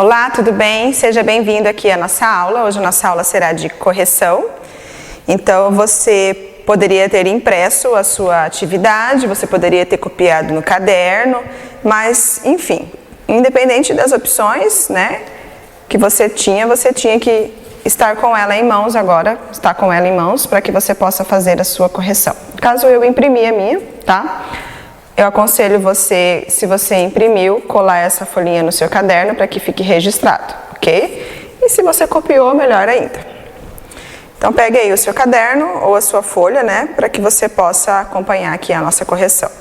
Olá, tudo bem? Seja bem-vindo aqui à nossa aula. Hoje a nossa aula será de correção. Então, você poderia ter impresso a sua atividade, você poderia ter copiado no caderno, mas, enfim, independente das opções, né, que você tinha que estar com ela em mãos agora, estar com ela em mãos para que você possa fazer a sua correção. Caso eu imprimi a minha, tá? Eu aconselho você, se você imprimiu, colar essa folhinha no seu caderno para que fique registrado, ok? E se você copiou, melhor ainda. Então, pegue aí o seu caderno ou a sua folha, né, para que você possa acompanhar aqui a nossa correção.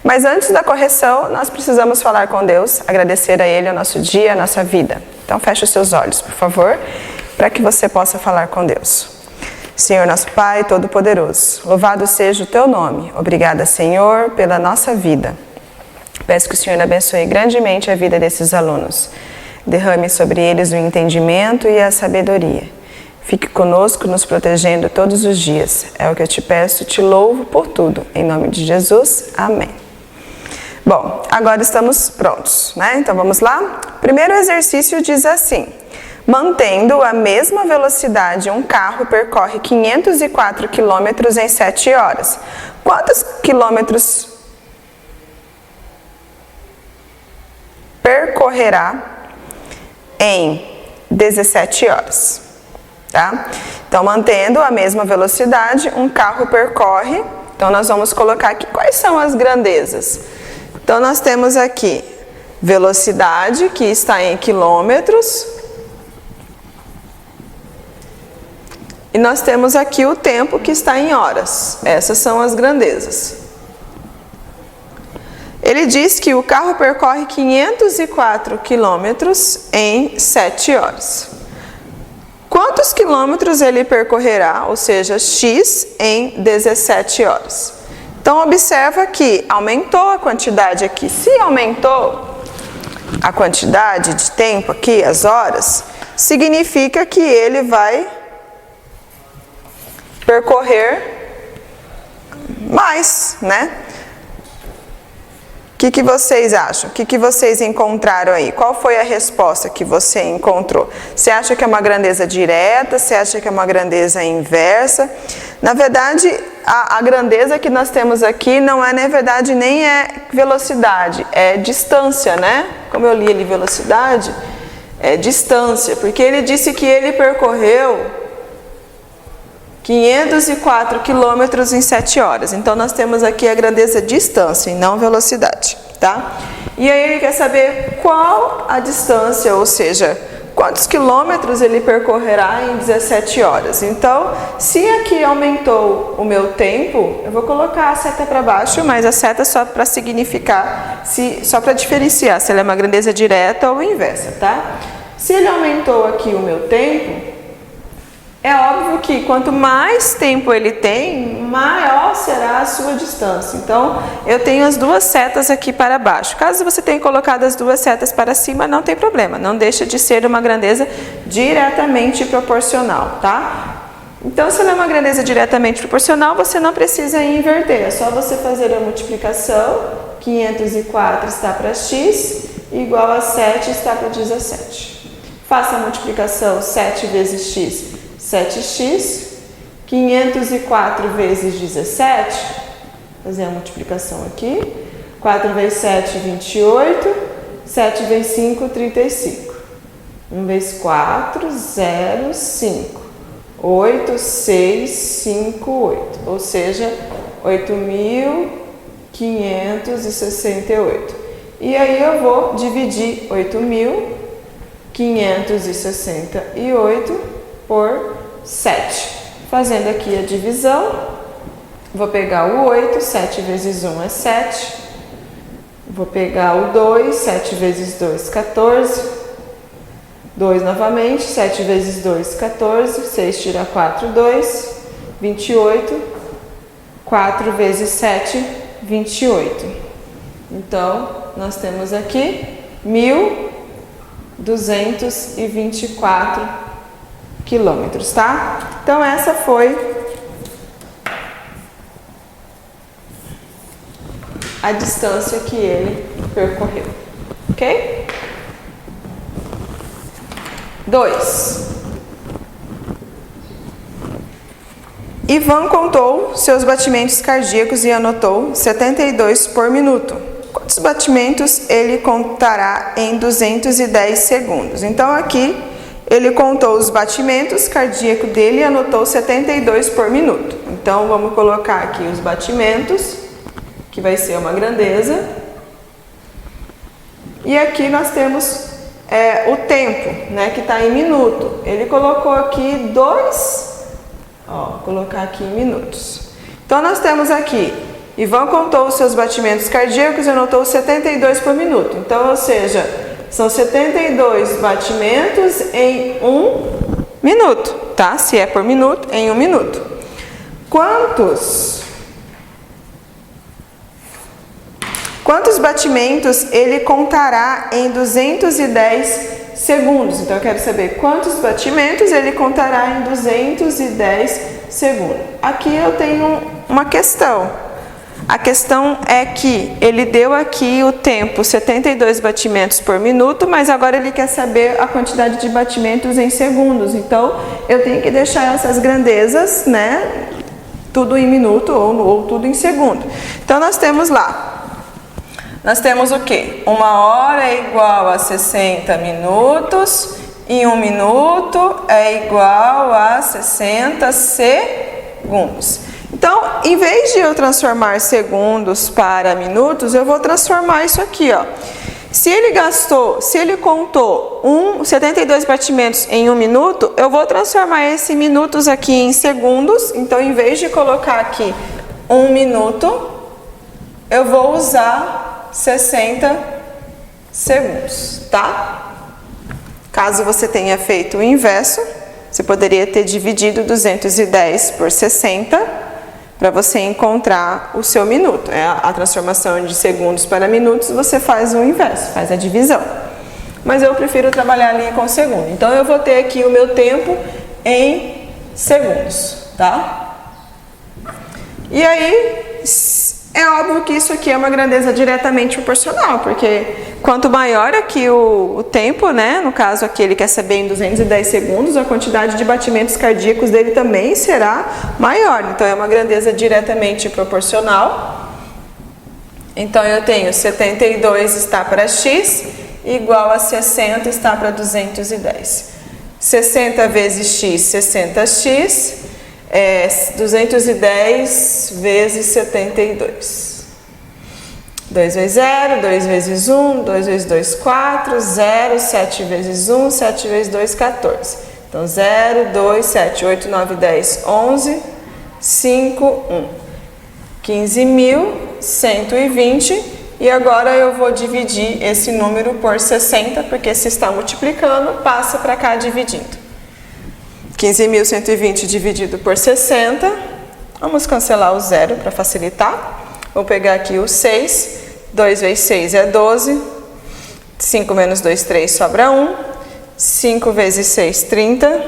Mas antes da correção, nós precisamos falar com Deus, agradecer a Ele o nosso dia, a nossa vida. Então, feche os seus olhos, por favor, para que você possa falar com Deus. Senhor nosso Pai Todo-Poderoso, louvado seja o Teu nome. Obrigada, Senhor, pela nossa vida. Peço que o Senhor abençoe grandemente a vida desses alunos. Derrame sobre eles o entendimento e a sabedoria. Fique conosco, nos protegendo todos os dias. É o que eu te peço e te louvo por tudo. Em nome de Jesus, amém. Bom, agora estamos prontos, né? Então vamos lá? Primeiro exercício diz assim: mantendo a mesma velocidade, um carro percorre 504 km em 7 horas. Quantos quilômetros percorrerá em 17 horas? Tá? Então, mantendo a mesma velocidade, um carro percorre. Então, nós vamos colocar aqui quais são as grandezas. Então, nós temos aqui velocidade, que está em quilômetros. E nós temos aqui o tempo, que está em horas. Essas são as grandezas. Ele diz que o carro percorre 504 quilômetros em 7 horas. Quantos quilômetros ele percorrerá, ou seja, x, em 17 horas? Então, observa que aumentou a quantidade aqui. Se aumentou a quantidade de tempo aqui, as horas, significa que ele vai percorrer mais, né? O que vocês acham? O que vocês encontraram aí? Qual foi a resposta que você encontrou? Você acha que é uma grandeza direta? Você acha que é uma grandeza inversa? Na verdade, a grandeza que nós temos aqui não é, na verdade, nem é velocidade, é distância, né? Como eu li ali velocidade, é distância, porque ele disse que ele percorreu 504 quilômetros em 7 horas. Então, nós temos aqui a grandeza distância e não velocidade, tá? E aí ele quer saber qual a distância, ou seja, quantos quilômetros ele percorrerá em 17 horas. Então, se aqui aumentou o meu tempo, eu vou colocar a seta para baixo, mas a seta só para significar, só para diferenciar se ela é uma grandeza direta ou inversa, tá? Se ele aumentou aqui o meu tempo, é óbvio que quanto mais tempo ele tem, maior será a sua distância. Então, eu tenho as duas setas aqui para baixo. Caso você tenha colocado as duas setas para cima, não tem problema. Não deixa de ser uma grandeza diretamente proporcional, tá? Então, se ela é uma grandeza diretamente proporcional, você não precisa inverter. É só você fazer a multiplicação. 504 está para x, igual a 7 está para 17. Faça a multiplicação 7 vezes x. 7x, 504 vezes 17, fazer a multiplicação aqui, 4 vezes 7, 28, 7 vezes 5, 35, 1 vezes 4, 0, 5, 8, 6, 5, 8, ou seja, 8.568. E aí eu vou dividir 8.568 por 7. Fazendo aqui a divisão, vou pegar o 8, 7 vezes 1 é 7. Vou pegar o 2, 7 vezes 2, 14. 2 novamente, 7 vezes 2, 14. 6 tira 4, 2. 28. 4 vezes 7, 28. Então, nós temos aqui 1.224 quilômetros, tá? Então, essa foi a distância que ele percorreu, ok? 2. Ivan contou seus batimentos cardíacos e anotou 72 por minuto. Quantos batimentos ele contará em 210 segundos? Então, aqui, ele contou os batimentos cardíacos dele e anotou 72 por minuto. Então, vamos colocar aqui os batimentos, que vai ser uma grandeza. E aqui nós temos o tempo, né, que está em minuto. Ele colocou aqui 2, vou colocar aqui em minutos. Então, nós temos aqui, Ivan contou os seus batimentos cardíacos e anotou 72 por minuto. Então, ou seja, são 72 batimentos em 1 minuto, tá? Se é por minuto, em 1 minuto. Quantos batimentos ele contará em 210 segundos? Então, eu quero saber quantos batimentos ele contará em 210 segundos. Aqui eu tenho uma questão. A questão é que ele deu aqui o tempo 72 batimentos por minuto, mas agora ele quer saber a quantidade de batimentos em segundos. Então, eu tenho que deixar essas grandezas, né, tudo em minuto ou tudo em segundo. Então, nós temos lá, nós temos o quê? 1 hora é igual a 60 minutos e 1 minuto é igual a 60 segundos. Então, em vez de eu transformar segundos para minutos, eu vou transformar isso aqui, ó. Se ele contou 72 batimentos em 1 minuto, eu vou transformar esse minutos aqui em segundos. Então, em vez de colocar aqui 1 minuto, eu vou usar 60 segundos, tá? Caso você tenha feito o inverso, você poderia ter dividido 210 por 60 para você encontrar o seu minuto. A transformação de segundos para minutos, você faz o inverso, faz a divisão. Mas eu prefiro trabalhar a linha com segundo. Então, eu vou ter aqui o meu tempo em segundos, tá? E aí, é óbvio que isso aqui é uma grandeza diretamente proporcional, porque quanto maior aqui o tempo, né, no caso aqui ele quer saber em 210 segundos, a quantidade de batimentos cardíacos dele também será maior. Então, é uma grandeza diretamente proporcional. Então, eu tenho 72 está para x, igual a 60 está para 210. 60 vezes x, 60x. 210 vezes 72. 2 vezes 0, 2 vezes 1, 2 vezes 2, 4, 0, 7 vezes 1, 7 vezes 2, 14. Então, 0, 2, 7, 8, 9, 10, 11, 5, 1. 15.120. E agora eu vou dividir esse número por 60, porque se está multiplicando, passa para cá dividindo. 15.120 dividido por 60, vamos cancelar o 0 para facilitar. Vou pegar aqui o 6, 2 vezes 6 é 12, 5 menos 2, 3, sobra 1, 5 vezes 6, 30,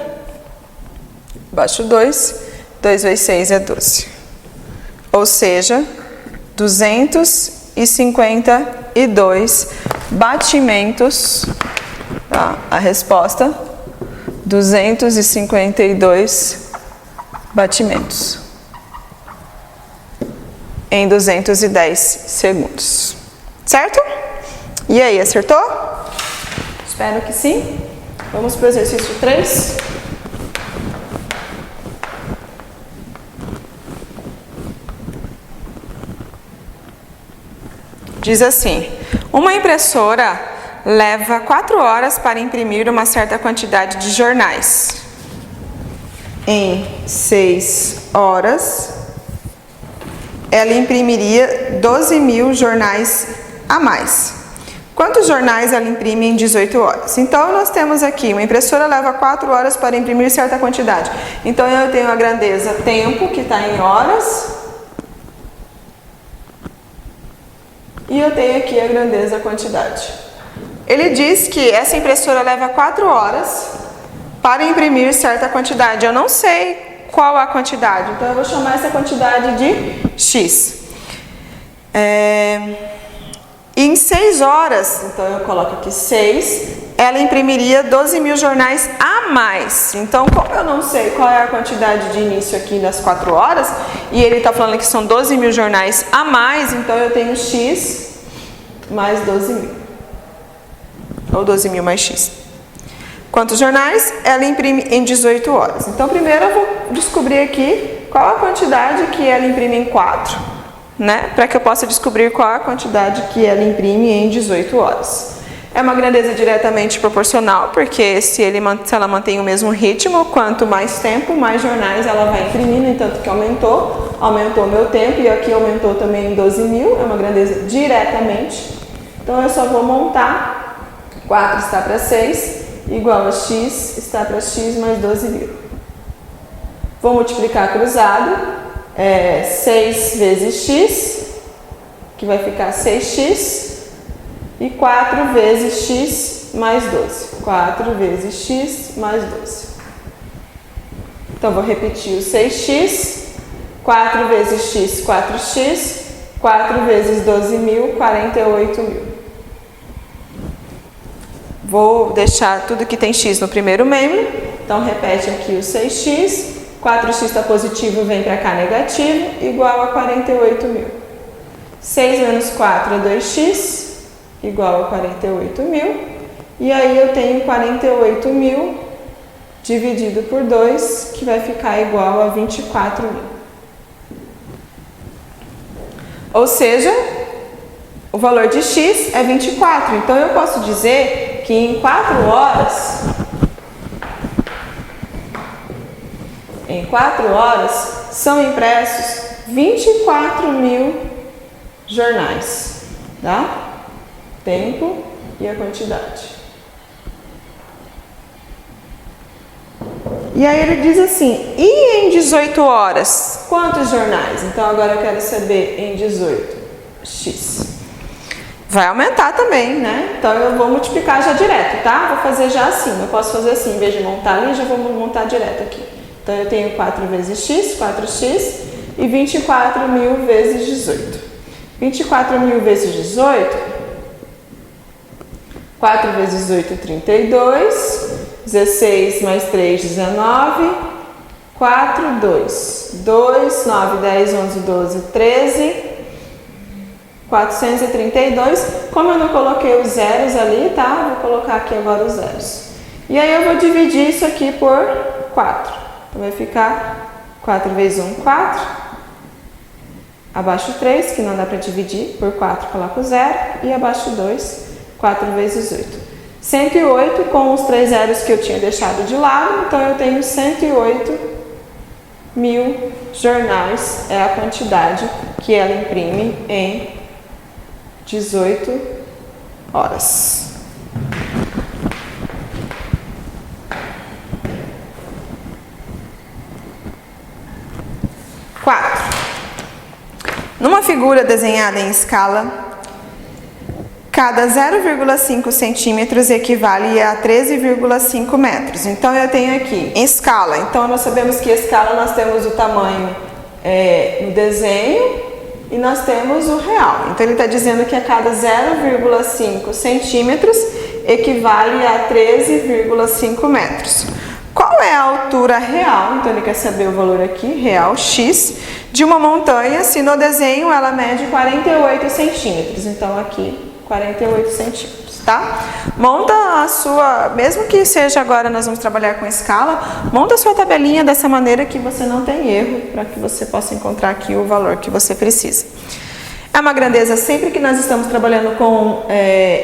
baixo 2, 2 vezes 6 é 12. Ou seja, 252 batimentos, tá? A resposta, 252 batimentos em 210 segundos, certo? E aí, acertou? Espero que sim. Vamos para o exercício 3. Diz assim: uma impressora leva 4 horas para imprimir uma certa quantidade de jornais. Em 6 horas, ela imprimiria 12.000 jornais a mais. Quantos jornais ela imprime em 18 horas? Então, nós temos aqui, uma impressora leva 4 horas para imprimir certa quantidade. Então, eu tenho a grandeza tempo, que está em horas. E eu tenho aqui a grandeza quantidade. Ele diz que essa impressora leva 4 horas para imprimir certa quantidade. Eu não sei qual a quantidade, então eu vou chamar essa quantidade de X. Em 6 horas, então eu coloco aqui 6 ela imprimiria 12 mil jornais a mais. Então, como eu não sei qual é a quantidade de início aqui das 4 horas, e ele está falando que são 12 mil jornais a mais, então eu tenho x mais 12 mil. Ou 12 mil mais x. Quantos jornais? Ela imprime em 18 horas. Então, primeiro eu vou descobrir aqui qual a quantidade que ela imprime em 4, né? Para que eu possa descobrir qual a quantidade que ela imprime em 18 horas. É uma grandeza diretamente proporcional, porque se ela mantém o mesmo ritmo, quanto mais tempo, mais jornais ela vai imprimir, no entanto que aumentou o meu tempo, e aqui aumentou também em 12 mil, é uma grandeza diretamente. Então eu só vou montar, 4 está para 6, igual a x está para x mais 12 mil. Vou multiplicar cruzado, 6 vezes x, que vai ficar 6x, e 4 vezes x mais 12. 4 vezes x mais 12. Então, vou repetir o 6x, 4 vezes x, 4x, 4 vezes 12 mil, 48 mil. Vou deixar tudo que tem x no primeiro membro. Então, repete aqui o 6x, 4x está positivo, vem para cá negativo, igual a 48 mil. 6 menos 4 é 2x, igual a 48 mil, e aí eu tenho 48 mil dividido por 2, que vai ficar igual a 24 mil. Ou seja, o valor de x é 24, então eu posso dizer que em 4 horas são impressos 24 mil jornais, tá? Tempo e a quantidade. E aí ele diz assim, e em 18 horas, quantos jornais? Então agora eu quero saber em 18, x. Vai aumentar também, né? Então eu vou multiplicar já direto, tá? Vou fazer já assim, eu posso fazer assim, em vez de montar ali, já vou montar direto aqui. Então eu tenho 4 vezes x, 4x, e 24 mil vezes 18. 24 mil vezes 18... 4 vezes 8, 32, 16 mais 3, 19, 4, 2, 2, 9, 10, 11, 12, 13, 432. Como eu não coloquei os zeros ali, tá? Vou colocar aqui agora os zeros. E aí eu vou dividir isso aqui por 4. Então vai ficar 4 vezes 1, 4. Abaixo 3, que não dá para dividir, por 4 coloco 0. E abaixo 2, 4 vezes 8. 108 com os 3 zeros que eu tinha deixado de lado, então eu tenho 108 mil jornais, é a quantidade que ela imprime em 18 horas. Numa figura desenhada em escala, cada 0,5 centímetros equivale a 13,5 metros. Então, eu tenho aqui em escala. Então, nós sabemos que a escala nós temos o tamanho no desenho e nós temos o real. Então, ele está dizendo que a cada 0,5 centímetros equivale a 13,5 metros. Qual é a altura real? Então, ele quer saber o valor aqui, real, x, de uma montanha, se no desenho ela mede 48 centímetros. Então, aqui, 48 centímetros, tá? Monta a sua, mesmo que seja agora nós vamos trabalhar com escala, monta a sua tabelinha dessa maneira que você não tem erro, para que você possa encontrar aqui o valor que você precisa. É uma grandeza, sempre que nós estamos trabalhando com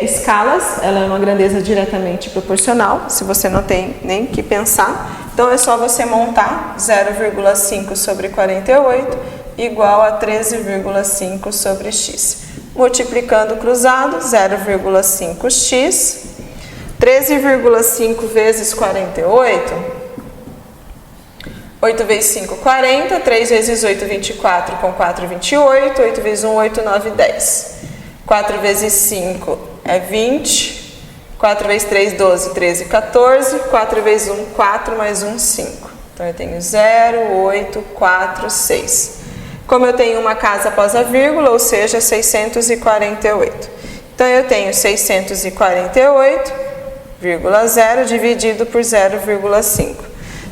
escalas, ela é uma grandeza diretamente proporcional, se você não tem nem que pensar. Então, é só você montar 0,5 sobre 48 igual a 13,5 sobre x. Multiplicando cruzado, 0,5x, 13,5 vezes 48, 8 vezes 5, 40, 3 vezes 8, 24, com 4, 28, 8 vezes 1, 8, 9, 10. 4 vezes 5 é 20, 4 vezes 3, 12, 13, 14, 4 vezes 1, 4, mais 1, 5. Então, eu tenho 0, 8, 4, 6. Como eu tenho uma casa após a vírgula, ou seja, 648. Então, eu tenho 648 0,0 dividido por 0,5.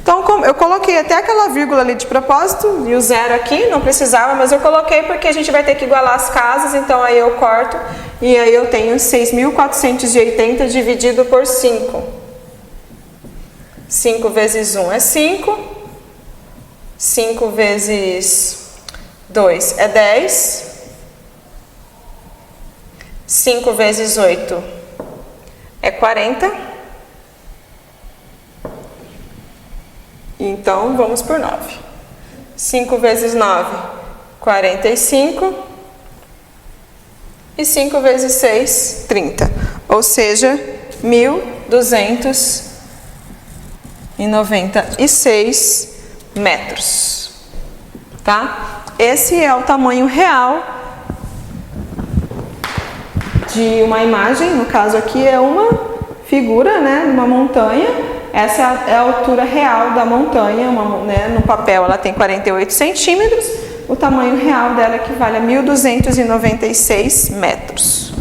Então, eu coloquei até aquela vírgula ali de propósito, e o zero aqui, não precisava, mas eu coloquei porque a gente vai ter que igualar as casas, então aí eu corto, e aí eu tenho 6.480 dividido por 5. 5 vezes 1 é 5, 5 vezes 2 é 10, 5 vezes 8 é 40, então vamos por 9. 5 vezes 9, 45, e 5 vezes 6, 30, ou seja, 1.296 metros, tá? Esse é o tamanho real de uma imagem, no caso aqui é uma figura, né, uma montanha. Essa é a altura real da montanha, né, no papel ela tem 48 centímetros, o tamanho real dela equivale a 1.296 metros.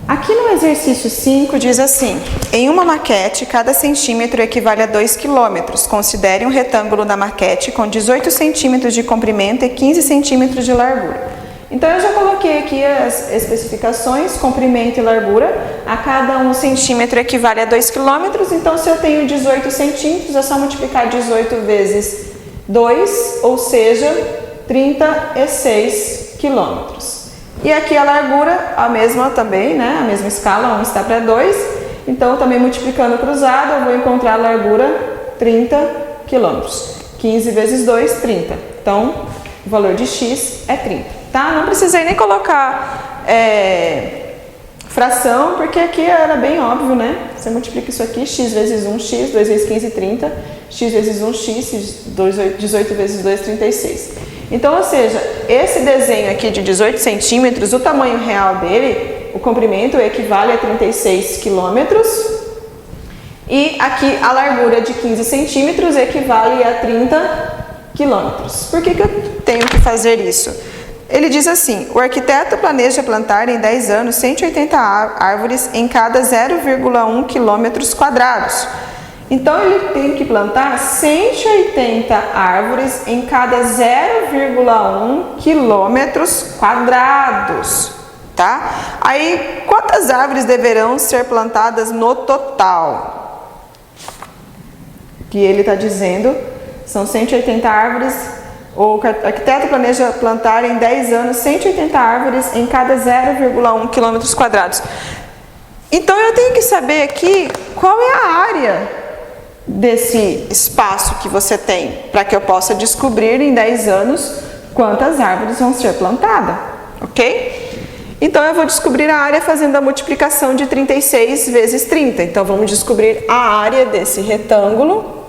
Aqui no exercício 5 diz assim: em uma maquete, cada centímetro equivale a 2 quilômetros. Considere um retângulo da maquete com 18 centímetros de comprimento e 15 centímetros de largura. Então, eu já coloquei aqui as especificações, comprimento e largura. A cada 1 centímetro equivale a 2 quilômetros. Então, se eu tenho 18 centímetros, é só multiplicar 18 vezes 2, ou seja, 36 quilômetros. E aqui a largura, a mesma também, né? A mesma escala, 1 está para 2. Então, também multiplicando cruzado, eu vou encontrar a largura 30 quilômetros. 15 vezes 2, 30. Então, o valor de x é 30. Tá? Não precisei nem colocar fração, porque aqui era bem óbvio, né? Você multiplica isso aqui, x vezes 1, x, 2 vezes 15, 30, x vezes 1, x, 18 vezes 2, 36. Então, ou seja, esse desenho aqui de 18 centímetros, o tamanho real dele, o comprimento equivale a 36 quilômetros, e aqui a largura de 15 centímetros equivale a 30 quilômetros. Por que eu tenho que fazer isso? Ele diz assim: o arquiteto planeja plantar em 10 anos 180 árvores em cada 0,1 quilômetros quadrados. Então, ele tem que plantar 180 árvores em cada 0,1 quilômetros quadrados, tá? Aí, quantas árvores deverão ser plantadas no total? Que ele está dizendo, são 180 árvores. O arquiteto planeja plantar em 10 anos 180 árvores em cada 0,1 quilômetros quadrados. Então, eu tenho que saber aqui qual é a área desse espaço que você tem, para que eu possa descobrir em 10 anos quantas árvores vão ser plantadas, ok? Então, eu vou descobrir a área fazendo a multiplicação de 36 vezes 30. Então, vamos descobrir a área desse retângulo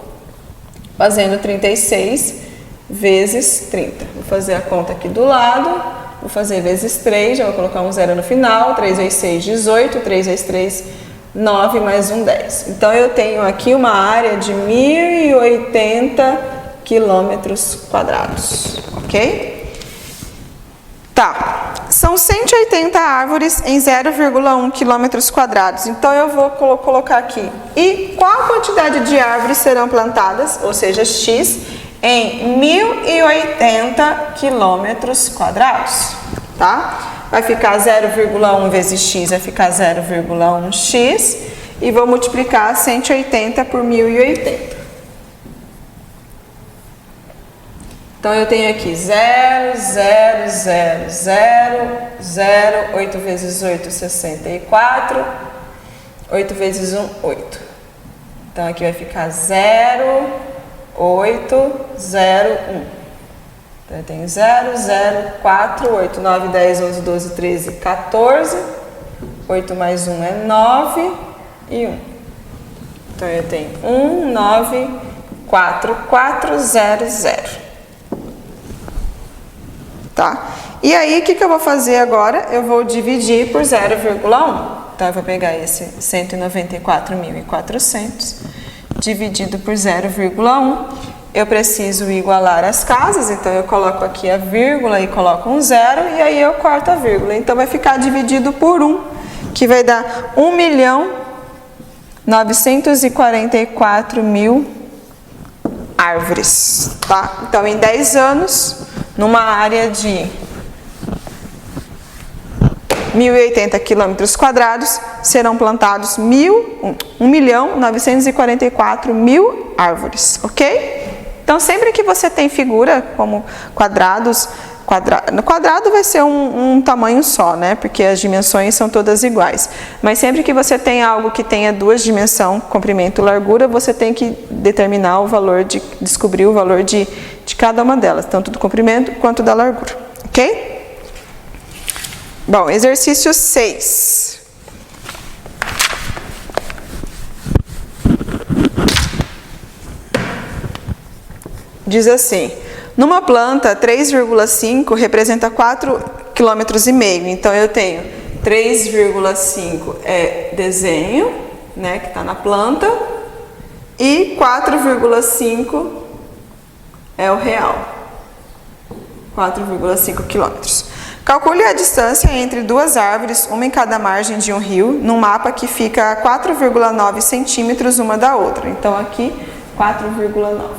fazendo 36 vezes 30. Vou fazer a conta aqui do lado, vou fazer vezes 3, já vou colocar um zero no final, 3 vezes 6, 18, 3 vezes 3, 9, mais um 10. Então, eu tenho aqui uma área de 1.080 quilômetros quadrados, ok? Tá, são 180 árvores em 0,1 quilômetros quadrados, então eu vou colocar aqui. E qual a quantidade de árvores serão plantadas, ou seja, x, em 1.080 quilômetros quadrados, tá? Vai ficar 0,1 vezes x, vai ficar 0,1x, e vou multiplicar 180 por 1.080. Então, eu tenho aqui 0, 0, 0, 0, 0, 8 vezes 8, 64, 8 vezes 1, 8. Então, aqui vai ficar 0, 8, 0, 1. Então, eu tenho 0, 0, 4, 8, 9, 10, 11, 12, 13, 14. 8 mais 1 é 9 e 1. Então, eu tenho 1, 9, 4, 4, 0, 0. Tá? E aí, o que eu vou fazer agora? Eu vou dividir por 0,1. Então, eu vou pegar esse 194.400 dividido por 0,1. Eu preciso igualar as casas, então eu coloco aqui a vírgula e coloco um zero, e aí eu corto a vírgula. Então, vai ficar dividido por 1, que vai dar 1.900.000 944 mil árvores, tá? Então, em 10 anos, numa área de 1.080 quilômetros quadrados, serão plantados 1.944.000 árvores, ok? Então, sempre que você tem figura como quadrados, quadrado vai ser um tamanho só, né? Porque as dimensões são todas iguais. Mas sempre que você tem algo que tenha duas dimensões, comprimento e largura, você tem que determinar o valor descobrir o valor de cada uma delas, tanto do comprimento quanto da largura, ok? Bom, exercício 6. Diz assim: numa planta, 3,5 representa 4,5 km. Então, eu tenho 3,5 é desenho, né, que está na planta, e 4,5 é o real. 4,5 km. Calcule a distância entre duas árvores, uma em cada margem de um rio, num mapa que fica a 4,9 centímetros uma da outra. Então, aqui, 4,9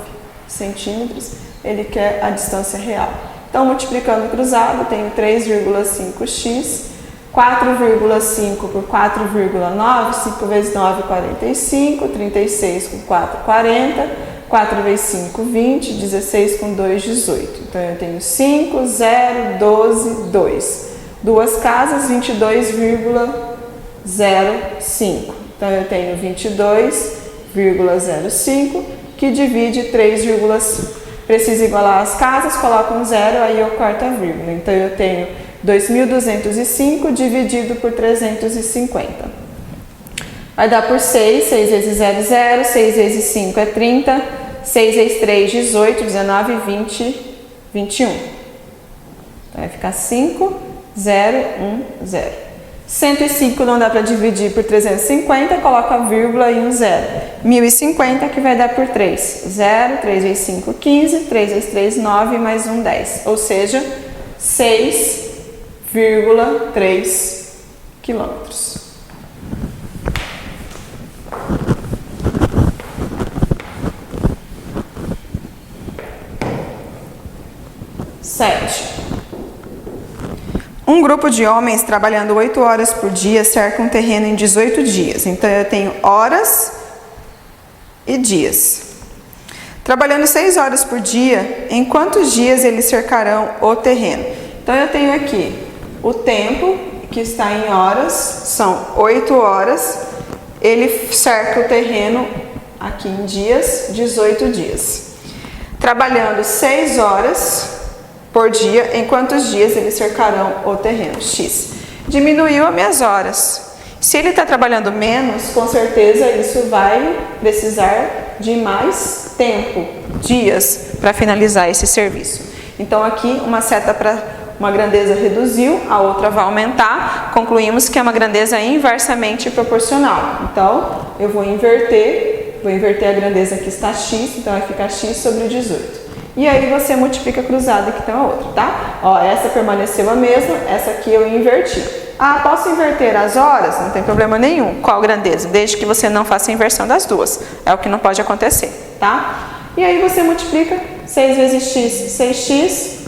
centímetros, ele quer a distância real. Então, multiplicando cruzado, tenho 3,5x, 4,5 por 4,9, 5 vezes 9, 45, 36 com 4, 40, 4 vezes 5, 20, 16 com 2, 18. Então, eu tenho 5, 0, 12, 2. Duas casas, 22,05. Então, eu tenho 22,05, que divide 3,5. Preciso igualar as casas, coloco um zero, aí eu corto a vírgula. Então, eu tenho 2.205 dividido por 350. Vai dar por 6, 6 vezes 0, 0, 6 vezes 5 é 30, 6 vezes 3, 18, 19, 20, 21. Então, vai ficar 5, 0, 1, 0. 105 não dá para dividir por 350, coloca a vírgula e um zero. 1050 que vai dar por 3. 0, 3 vezes 5, 15, 3 vezes 3, 9, mais 1, 10. Ou seja, 6,3 quilômetros. Um grupo de homens trabalhando 8 horas por dia cerca um terreno em 18 dias. Então, eu tenho horas e dias. Trabalhando 6 horas por dia, em quantos dias eles cercarão o terreno? Então, eu tenho aqui o tempo, que está em horas, são 8 horas. Ele cerca o terreno aqui em dias, 18 dias. Trabalhando 6 horas por dia, em quantos dias eles cercarão o terreno? X. Diminuiu as minhas horas. Se ele está trabalhando menos, com certeza isso vai precisar de mais tempo, dias, para finalizar esse serviço. Então, aqui uma seta para uma grandeza reduziu, a outra vai aumentar. Concluímos que é uma grandeza inversamente proporcional. Então, eu vou inverter a grandeza que está x, então vai ficar x sobre 18. E aí você multiplica cruzado que tem a outra, tá? Ó, essa permaneceu a mesma, essa aqui eu inverti. Ah, posso inverter as horas? Não tem problema nenhum. Qual grandeza? Desde que você não faça a inversão das duas. É o que não pode acontecer, tá? E aí você multiplica 6 vezes x, 6x,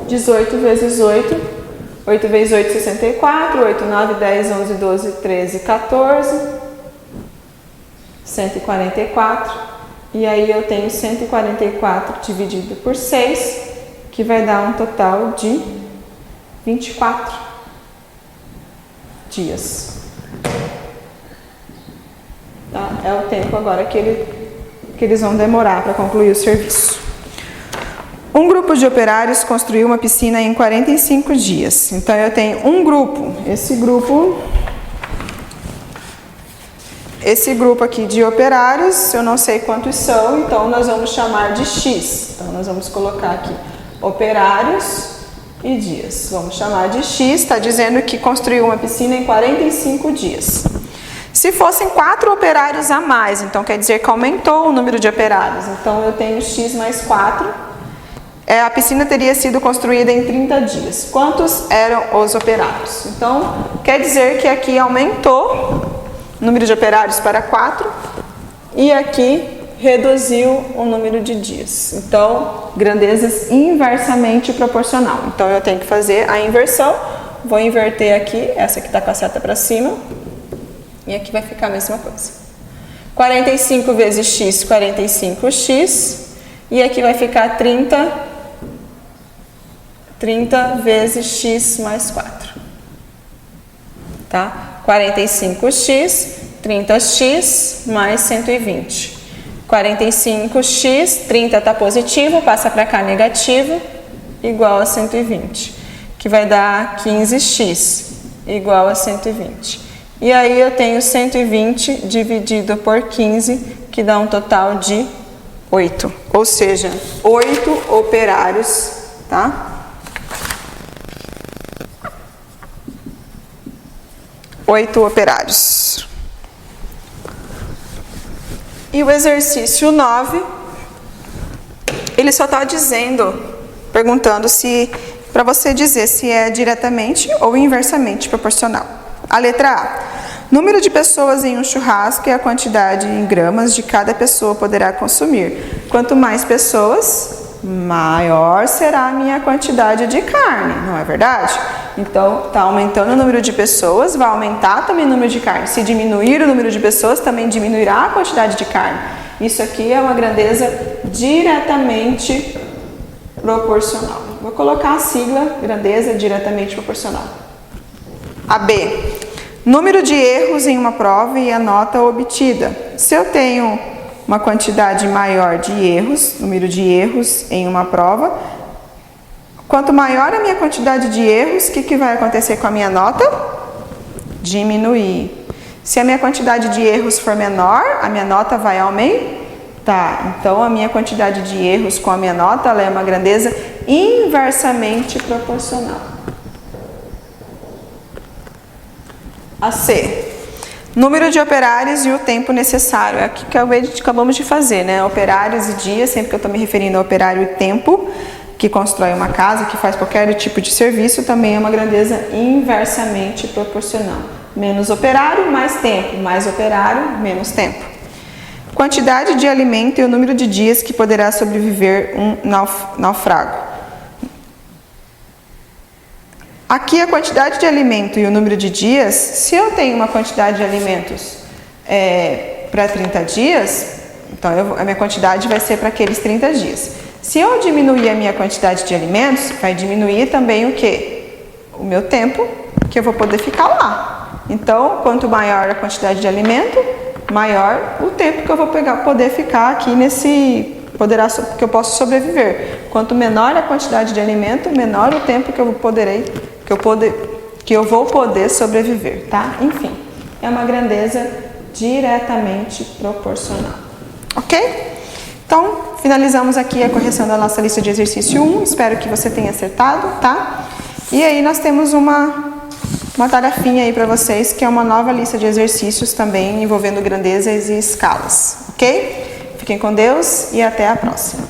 18 vezes 8, 8 vezes 8, 64, 8, 9, 10, 11, 12, 13, 14, 144. E aí eu tenho 144 dividido por 6, que vai dar um total de 24 dias. Tá? É o tempo agora que eles vão demorar para concluir o serviço. Um grupo de operários construiu uma piscina em 45 dias. Então, eu tenho um grupo. Esse grupo aqui de operários, eu não sei quantos são, então nós vamos chamar de X. Então, nós vamos colocar aqui operários e dias. Vamos chamar de X, está dizendo que construiu uma piscina em 45 dias. Se fossem 4 operários a mais, então quer dizer que aumentou o número de operários. Então, eu tenho X mais 4. A piscina teria sido construída em 30 dias. Quantos eram os operários? Então, quer dizer que aqui aumentou número de operários para 4 e aqui reduziu o número de dias. Então, grandezas inversamente proporcional. Então, eu tenho que fazer a inversão. Vou inverter aqui, essa aqui está com a seta para cima. E aqui vai ficar a mesma coisa. 45 vezes x, 45x. E aqui vai ficar 30 vezes x mais 4. Tá? 45x, 30x mais 120. 45x, 30 está positivo, passa para cá negativo, igual a 120, que vai dar 15x, igual a 120. E aí eu tenho 120 dividido por 15, que dá um total de 8, ou seja, 8 operários, tá? 8 operários. E o exercício 9, ele só está perguntando se, para você dizer se é diretamente ou inversamente proporcional. A letra A. Número de pessoas em um churrasco e a quantidade em gramas de cada pessoa poderá consumir. Quanto mais pessoas, maior será a minha quantidade de carne, não é verdade? Então, está aumentando o número de pessoas, vai aumentar também o número de carne. Se diminuir o número de pessoas, também diminuirá a quantidade de carne. Isso aqui é uma grandeza diretamente proporcional. Vou colocar a sigla grandeza diretamente proporcional. A B. Número de erros em uma prova e a nota obtida. Se eu tenho uma quantidade maior de erros, número de erros em uma prova, quanto maior a minha quantidade de erros, o que vai acontecer com a minha nota? Diminuir. Se a minha quantidade de erros for menor, a minha nota vai aumentar. Então, a minha quantidade de erros com a minha nota, ela é uma grandeza inversamente proporcional. A C. Número de operários e o tempo necessário. É aqui que acabamos de fazer, né? Operários e dias, sempre que eu estou me referindo a operário e tempo, que constrói uma casa, que faz qualquer tipo de serviço, também é uma grandeza inversamente proporcional. Menos operário, mais tempo. Mais operário, menos tempo. Quantidade de alimento e o número de dias que poderá sobreviver um naufrago. Aqui a quantidade de alimento e o número de dias, se eu tenho uma quantidade de alimentos para 30 dias, então a minha quantidade vai ser para aqueles 30 dias. Se eu diminuir a minha quantidade de alimentos, vai diminuir também o quê? O meu tempo que eu vou poder ficar lá. Então, quanto maior a quantidade de alimento, maior o tempo que eu vou poder ficar aqui que eu posso sobreviver. Quanto menor a quantidade de alimento, menor o tempo que eu vou poder sobreviver, tá? Enfim, é uma grandeza diretamente proporcional. Ok? Então, finalizamos aqui a correção da nossa lista de exercício 1. Espero que você tenha acertado, tá? E aí nós temos uma tarefinha aí para vocês, que é uma nova lista de exercícios também envolvendo grandezas e escalas, ok? Fiquem com Deus e até a próxima.